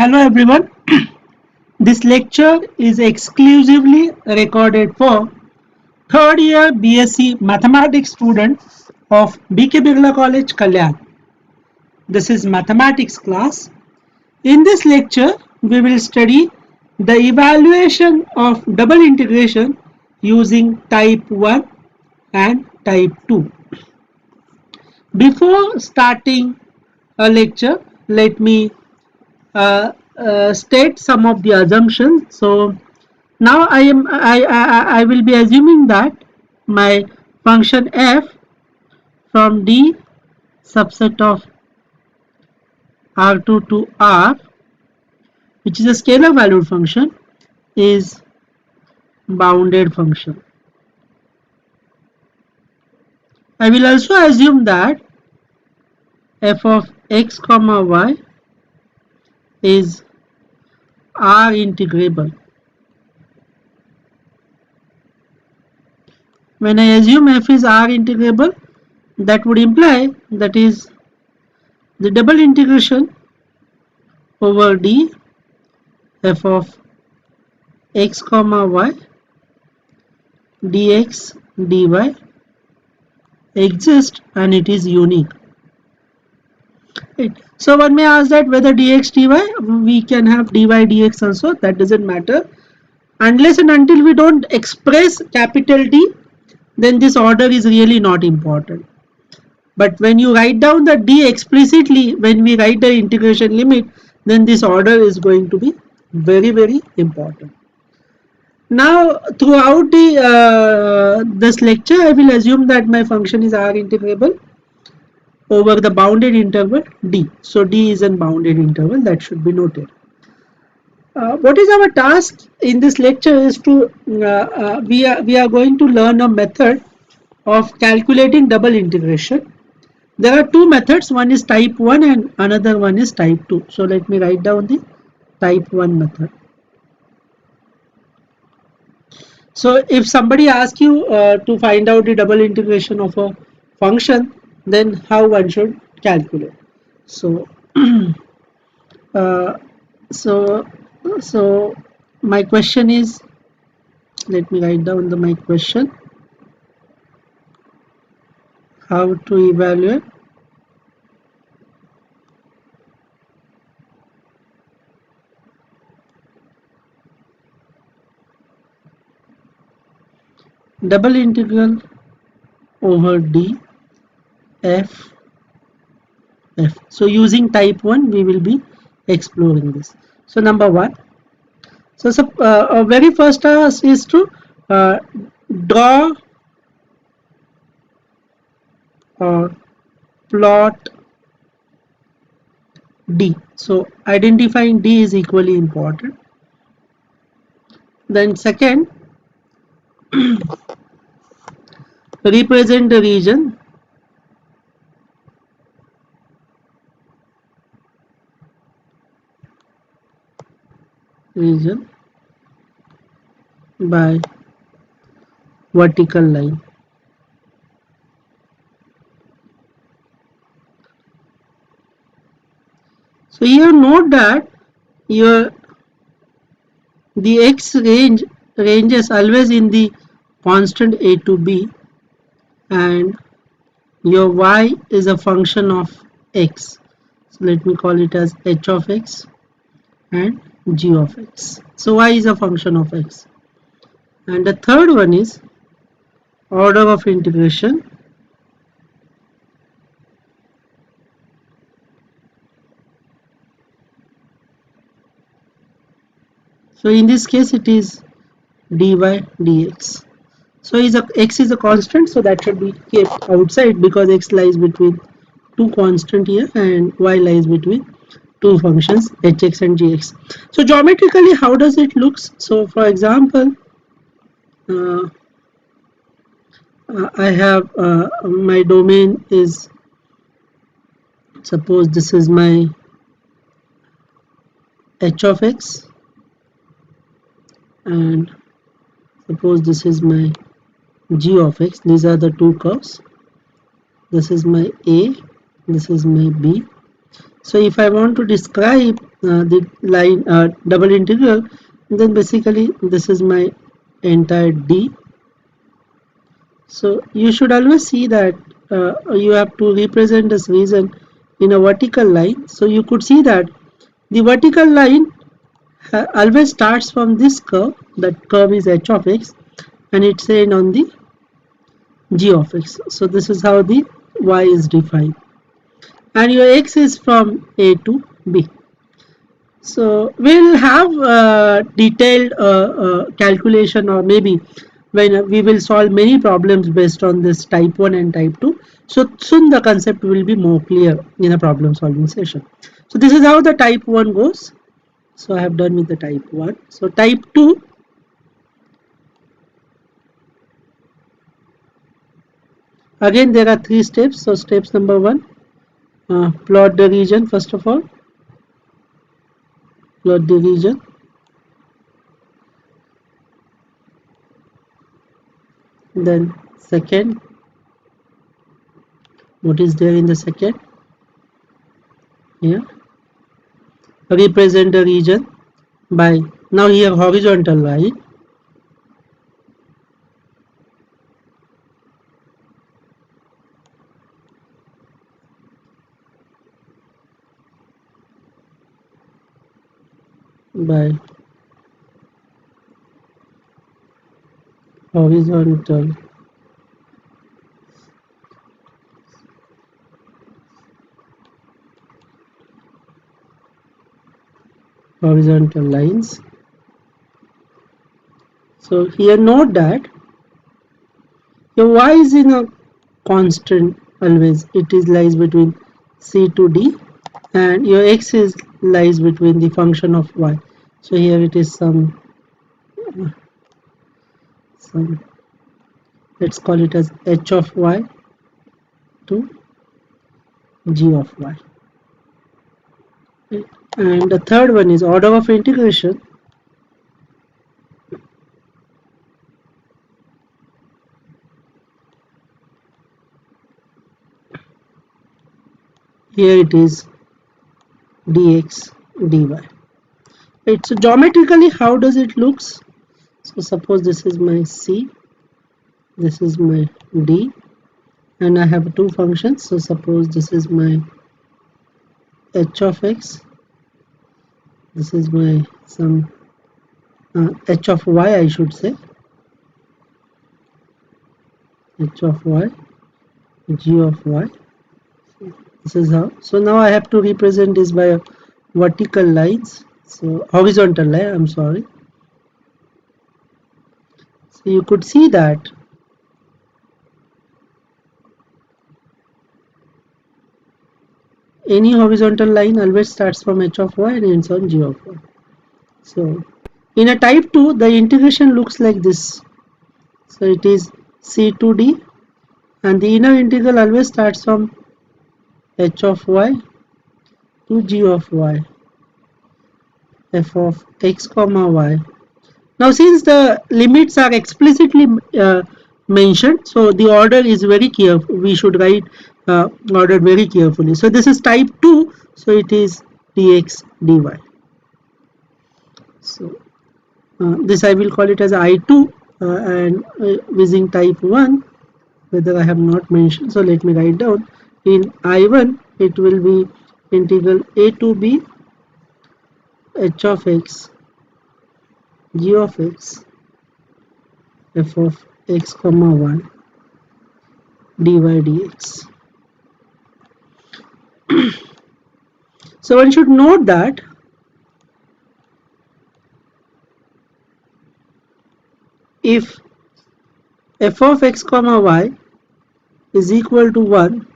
Hello everyone. This lecture is exclusively recorded for third year BSc Mathematics students of BK Birla College, Kalyan. This is mathematics class. In this lecture, we will study the evaluation of double integration using type 1 and type 2. Before starting a lecture, let me state some of the assumptions. So now I will be assuming that my function f from D subset of R2 to R, which is a scalar valued function, is bounded function. I will also assume that f of x comma y is R integrable. When I assume f is R integrable, that would imply that is the double integration over D f of x comma y dx dy exists and it is unique. Right. So one may ask that whether dx dy, we can have dy dx also, that doesn't matter. Unless and until we don't express capital D, then this order is really not important. But when you write down the d explicitly, when we write the integration limit, then this order is going to be very important. Now throughout this lecture, I will assume that my function is R integrable over the bounded interval D. So D is a bounded interval, that should be noted. What is our task in this lecture is to we are going to learn a method of calculating double integration. There are two methods, one is type 1 and another one is type 2. So let me write down the type 1 method. So if somebody asks you to find out the double integration of a function, then how one should calculate. So uh, so so my question is, let me write down my question: how to evaluate double integral over D f. So using type 1 we will be exploring this. So number 1, so very first task is to draw or plot D. So identifying D is equally important. Then second, represent the region by vertical line. So here note that the x ranges always in the constant a to b, and your y is a function of x. So let me call it as h of x and g of x. So y is a function of x. And the third one is order of integration. So in this case it is dy dx. So x is a constant, so that should be kept outside because x lies between two constant here and y lies between two functions hx and gx. So geometrically how does it looks? So for example, I have my domain is, suppose this is my h of x, and suppose this is my g of x. These are the two curves. This is my a, this is my b. So if I want to describe the line double integral, then basically this is my entire D. So you should always see that you have to represent this region in a vertical line. So you could see that the vertical line always starts from this curve. That curve is h of x, and it's in on the g of x. So this is how the y is defined, and your x is from a to b. So we'll have detailed calculation, or maybe when we will solve many problems based on this type 1 and type 2. So soon the concept will be more clear in a problem solving session. So this is how the type 1 goes. So I have done with the type 1. So type 2, again there are 3 steps. So steps number 1, plot the region. First of all, plot the region. Then second, what is there in the second? Here, represent the region by, now here horizontal line, by horizontal lines. So here note that your y is in a constant always. It is lies between c to d, and your x is lies between the function of y. So here it is some let's call it as h of y to g of y. And the third one is order of integration. Here it is dx dy. Right, so geometrically how does it looks? So suppose this is my c, this is my d, and I have two functions. So suppose this is my h of x, this is my some h of y, I should say, h of y, g of y. This is how. So now I have to represent this by vertical lines. So horizontal line, I'm sorry. So you could see that any horizontal line always starts from h of y and ends on g of y. So in a type 2, the integration looks like this. So it is c to d, and the inner integral always starts from h of y to g of y, f of x comma y. Now since the limits are explicitly mentioned, so the order is very careful. We should write order very carefully. So this is type 2, so it is dx dy. So this I will call it as I2, and using type 1, whether I have not mentioned, so let me write down. In I1 it will be integral a to b h of x g of x f of x comma y dy dx. So one should note that if f of x comma y is equal to 1,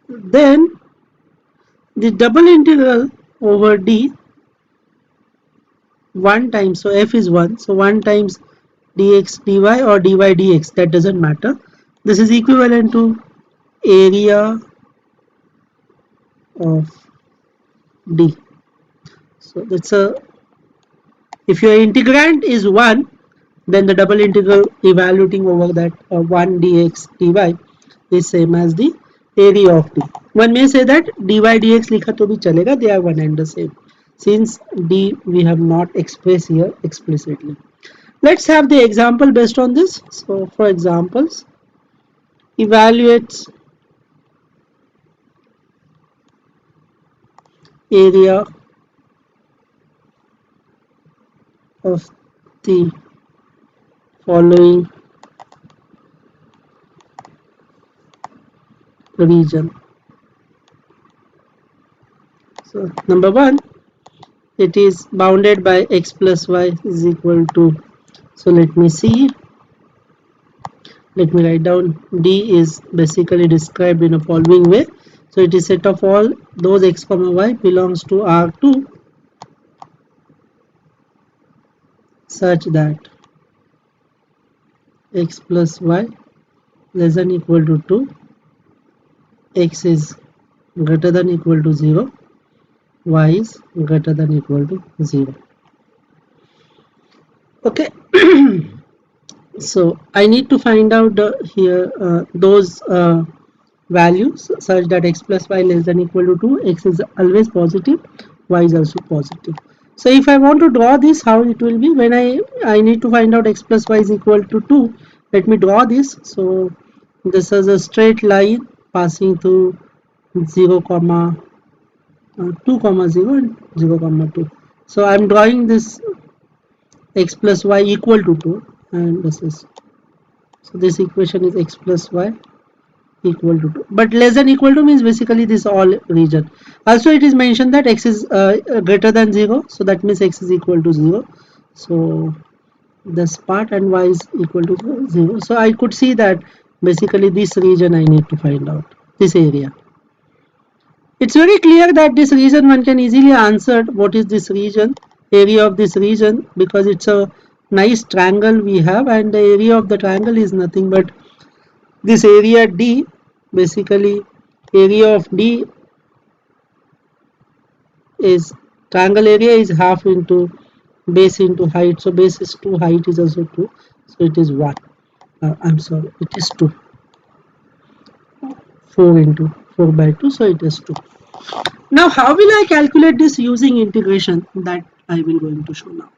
then the double integral over d 1 times, so f is 1, so 1 times dx dy or dy dx, that doesn't matter. This is equivalent to area of d. So that's a, if your integrand is 1, then the double integral evaluating over that 1 dx dy is same as the area of d. One may say that dy dx लिखा तो भी चलेगा, they are one and the same. Since d we have not expressed here explicitly. Let's have the example based on this. So for examples, evaluates area of the following region. So number one, it is bounded by x plus y is equal to, so let me see, let me write down, D is basically described in a following way. So it is set of all those x comma y belongs to R2 such that x plus y less than equal to 2, x is greater than equal to 0, y is greater than equal to 0. Okay. So I need to find out here those values such that x plus y less than equal to 2, x is always positive, y is also positive. So if I want to draw this, how it will be when I need to find out x plus y is equal to 2. Let me draw this. So this is a straight line passing through 0 comma 2 comma 0 and 0 comma 2. So I am drawing this x plus y equal to 2, and this is, so this equation is x plus y equal to 2, but less than equal to means basically this all region. Also it is mentioned that x is greater than 0, so that means x is equal to 0, so this part, and y is equal to 0. So I could see that basically this region I need to find out, this area. It's very clear that this region, one can easily answer what is this region, area of this region, because it's a nice triangle we have, and the area of the triangle is nothing but this area D. Basically area of D is, triangle area is half into base into height, so base is 2, height is also 2, so it is 1, I'm sorry, it is 2, 4 into 4 by 2, so it is 2. Now how will I calculate this using integration? That I will going to show now.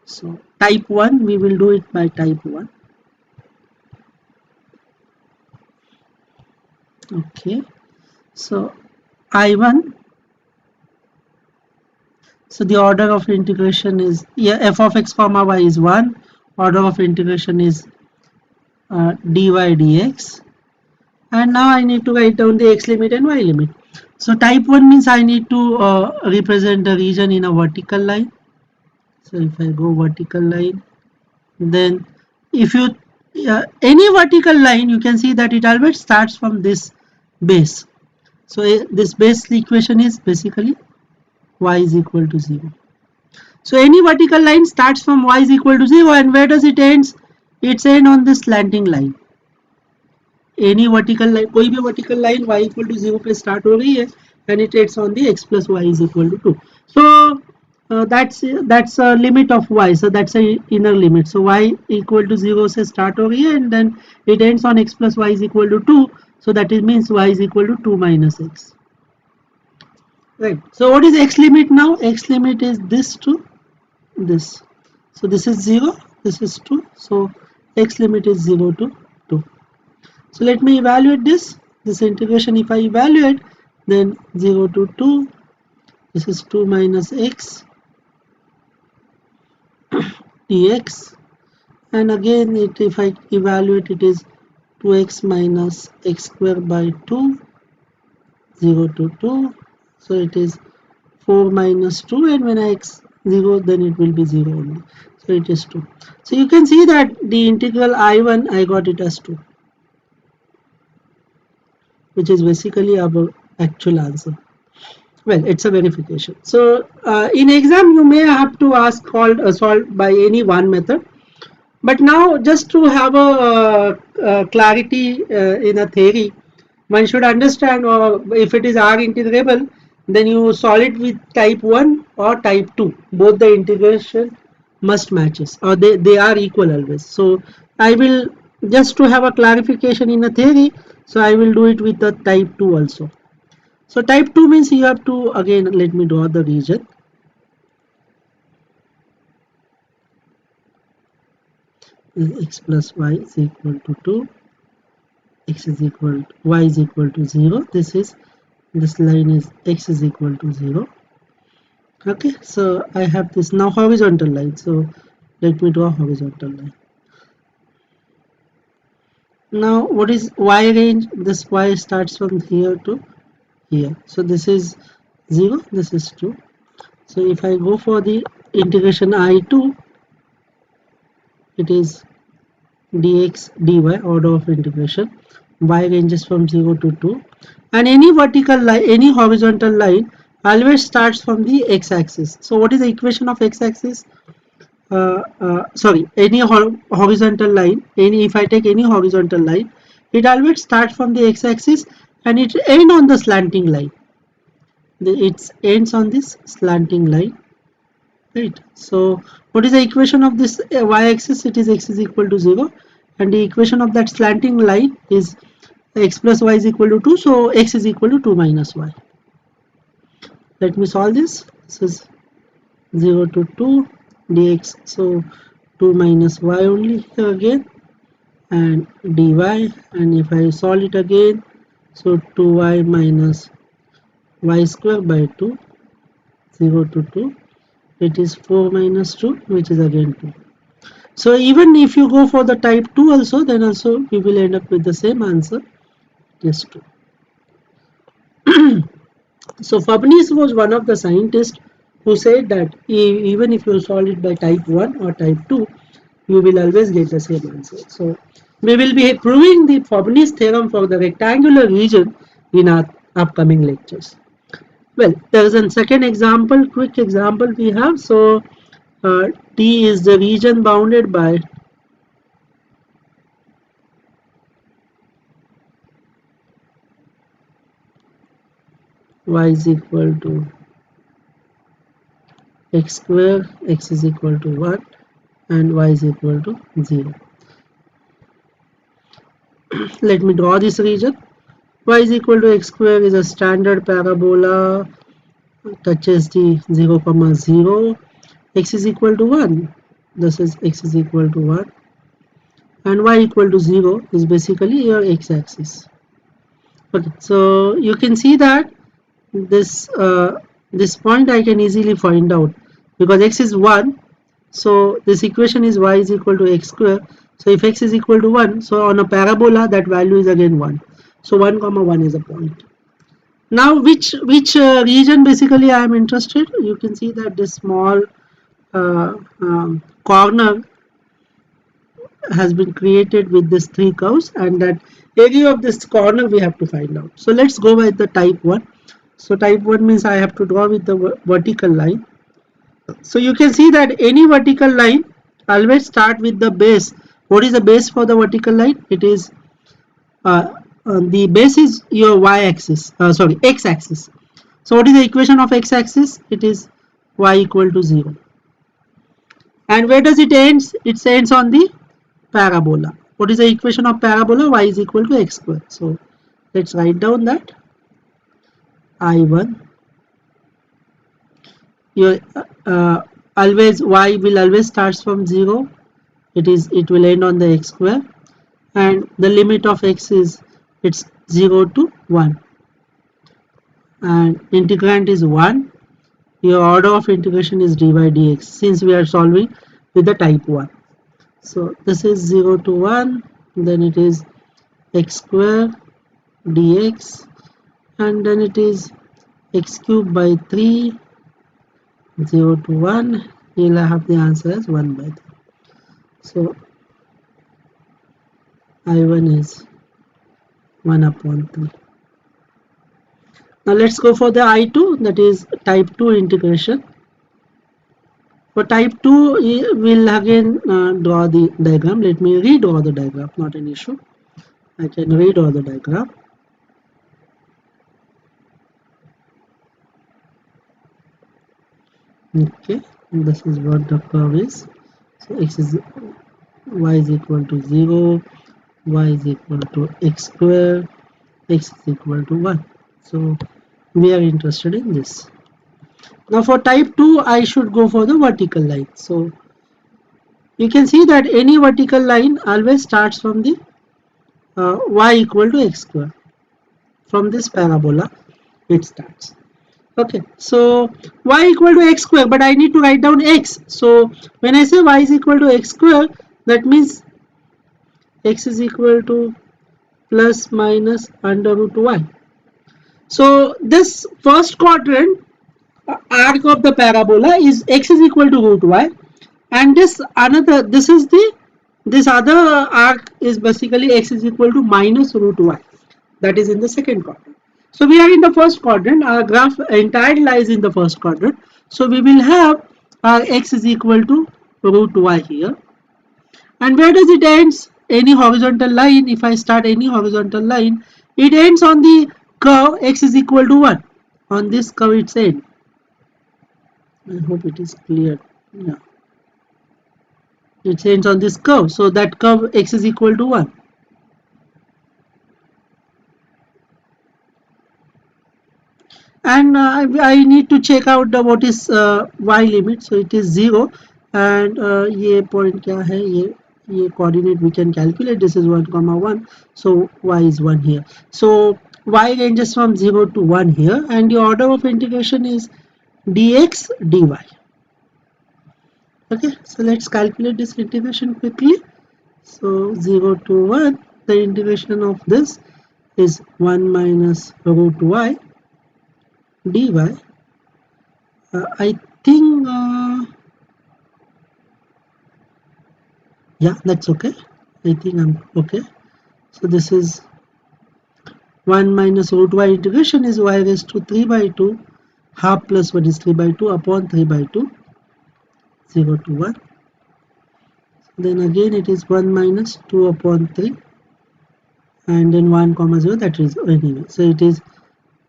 So type 1, we will do it by type 1. Okay, so I1, so the order of integration is, yeah, f of x comma y is 1, order of integration is dy dx, and now I need to write down the x limit and y limit. So type 1 means I need to represent the region in a vertical line. So if I go vertical line, then if you any vertical line, you can see that it always starts from this base. So this base equation is basically y is equal to 0. So any vertical line starts from y is equal to 0, and where does it ends? It's end on this slanting line. Any vertical line, कोई भी vertical line y equal to 0 पे start हो रही है, and it ends on the x plus y is equal to 2. So that's a limit of y, so that's a inner limit. So y equal to 0 से start हो रही है, and then it ends on x plus y is equal to 2, so that it means y is equal to 2 minus x. Right. So what is x limit now? X limit is this to this. So this is 0, this is 2, so x limit is 0 to 2. So let me evaluate this integration. If I evaluate, then 0 to 2, this is 2 minus x dx, and again if I evaluate, it is 2x minus x square by 2, 0 to 2, so it is 4 minus 2, and when I x 0, then it will be 0 only, so it is 2. So you can see that the integral I1, I got it as 2, which is basically our actual answer. Well, it's a verification. So in exam you may have to ask solve by any one method, but now just to have a clarity in a theory, one should understand if it is R integrable, then you solve it with type 1 or type 2. Both the integration must matches, or they are equal always. So I will, just to have a clarification in a theory, so I will do it with the type 2 also. So type 2 means you have to, again, let me draw the region. X plus y is equal to 2, x is equal to, y is equal to 0. This line is x is equal to 0. Okay, so I have this now horizontal line. So let me draw horizontal line. Now what is y range? This y starts from here to here. So this is 0, this is 2. So if I go for the integration I2, it is dx dy, order of integration. Y ranges from 0 to 2. And any vertical line, any horizontal line always starts from the x-axis. So what is the equation of x-axis? Sorry, any horizontal line, if I take any horizontal line, it always starts from the x-axis and it ends on the slanting line. It ends on this slanting line, right? So what is the equation of this y-axis? It is x is equal to 0, and the equation of that slanting line is x plus y is equal to 2, so x is equal to 2 minus y. Let me solve this. This is 0 to 2 dx, so 2 minus y only here again, and dy, and if I solve it again, so 2y minus y square by 2, 0 to 2, it is 4 minus 2, which is again 2. So even if you go for the type 2 also, then also we will end up with the same answer, it is 2. So Fabnis was one of the scientists who said that even if you solve it by type 1 or type 2, you will always get the same answer. So we will be proving the Fabnis theorem for the rectangular region in our upcoming lectures. Well, there is a second example, quick example we have. So T is the region bounded by y is equal to x square, x is equal to 1, and y is equal to 0. Let me draw this region. Y is equal to x square is a standard parabola, touches the 0, 0. X is equal to 1. This is x is equal to 1. And y equal to 0 is basically your x-axis. Okay, so you can see that this this point I can easily find out because x is 1. So this equation is y is equal to x square. So if x is equal to 1, so on a parabola that value is again 1. So 1 comma 1 is a point. Now which region basically I am interested? You can see that this small corner has been created with these three curves, and that area of this corner we have to find out. So let's go with the type 1. So type 1 means I have to draw with the vertical line. So you can see that any vertical line always start with the base. What is the base for the vertical line? It is the base is your y-axis, sorry, x-axis. So what is the equation of x-axis? It is y equal to 0. And where does it ends? It ends on the parabola. What is the equation of parabola? Y is equal to x square. So let's write down that I1. Your always y will always starts from 0. It will end on the x square, and the limit of x is it's 0 to 1, and integrand is 1. Your order of integration is dy dx since we are solving with the type 1. So this is 0 to 1, then it is x square dx, and then it is x cube by 3, 0 to 1. You'll have the answer as 1 by 3. So I1 is 1 upon 3. Now let's go for the I2, that is type 2 integration. For type 2, we'll again draw the diagram. Let me redraw the diagram, not an issue. I can redraw the diagram. Okay, and this is what the curve is. So y is equal to 0, y is equal to x square, x is equal to 1. So We are interested in this. Now for type 2, I should go for the vertical line. So you can see that any vertical line always starts from the y equal to x square. From this parabola it starts. Okay, so y equal to x square, but I need to write down x. So when I say y is equal to x square, that means x is equal to plus minus under root y. So this first quadrant arc of the parabola is x is equal to root y, and this other arc is basically x is equal to minus root y, that is in the second quadrant. So we are in the first quadrant, our graph entirely lies in the first quadrant, so we will have our x is equal to root y here. And where does it ends? Any horizontal line, if I start any horizontal line, it ends on the curve x is equal to 1. On this curve its end. I hope it is clear. Yeah. It ends on this curve. So that curve x is equal to 1. And I need to check out the what is y limit. So it is 0. And ये point क्या है? ये coordinate we can calculate. This is 1 comma 1. So y is 1 here. So y ranges from 0 to 1 here. And the order of integration is dx dy. Okay, so let's calculate this integration quickly. So 0 to 1, the integration of this is 1 minus root y dy. I think, yeah, that's okay. I think I'm okay. So this is 1 minus root y integration is y raised to 3 by 2. Half plus 1 is 3 by 2 upon 3 by 2. 0 to 1. Then again it is 1 minus 2 upon 3. And then 1 comma 0, that is anyway. So it is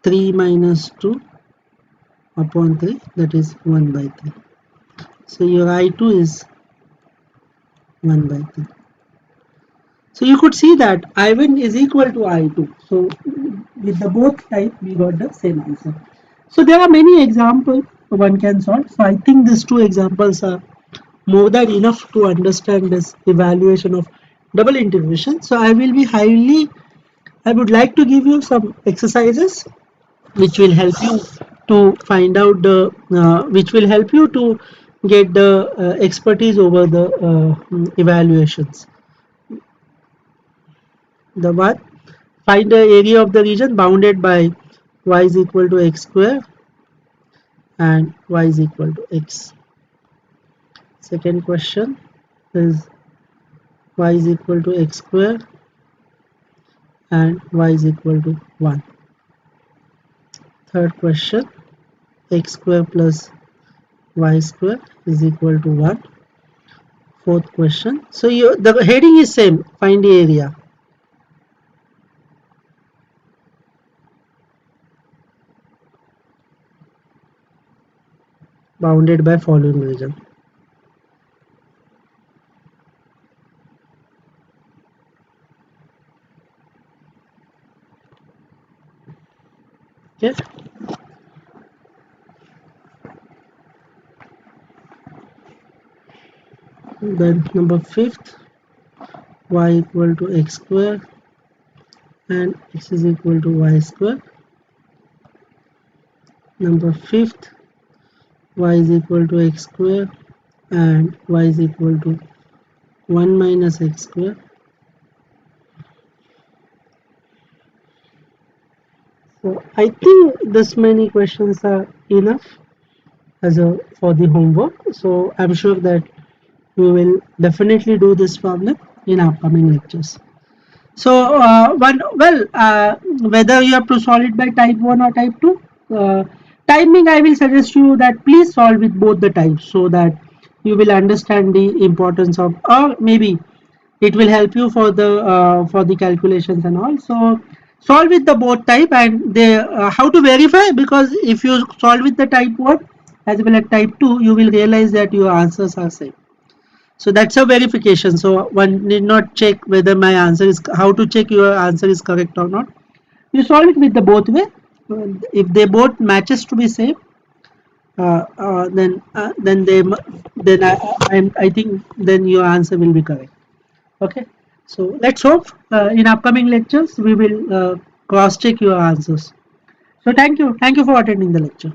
3 minus 2 upon 3, that is 1 by 3. So your I2 is 1 by 3. So you could see that I1 is equal to I2. So with the both type we got the same answer. So there are many examples one can solve. So I think these two examples are more than enough to understand this evaluation of double integration. So I would like to give you some exercises which will help you to find out the which will help you to get the expertise over the evaluations. The one, find the area of the region bounded by y is equal to x square and y is equal to x. Second question is y is equal to x square and y is equal to 1. Third question, x square plus y square is equal to 1. Fourth question. So the heading is same. Find the area. Bounded by following region. Okay. Then number fifth, y equal to x square and x is equal to y square. Number fifth, y is equal to x square and y is equal to 1 minus x square. So I think this many questions are enough for the homework. So I'm sure that we will definitely do this problem in upcoming lectures. So whether you have to solve it by type 1 or type 2, timing I will suggest you that please solve with both the types so that you will understand the importance of, or maybe it will help you for the calculations and all. So solve with the both type, and they how to verify, because if you solve with the type 1 as well as type 2, you will realize that your answers are same. So that's a verification. So one need not check whether my answer is, how to check your answer is correct or not. You solve it with the both way, if they both matches to be same, then I think then your answer will be correct. Okay, so let's hope in upcoming lectures we will cross check your answers. So thank you for attending the lecture.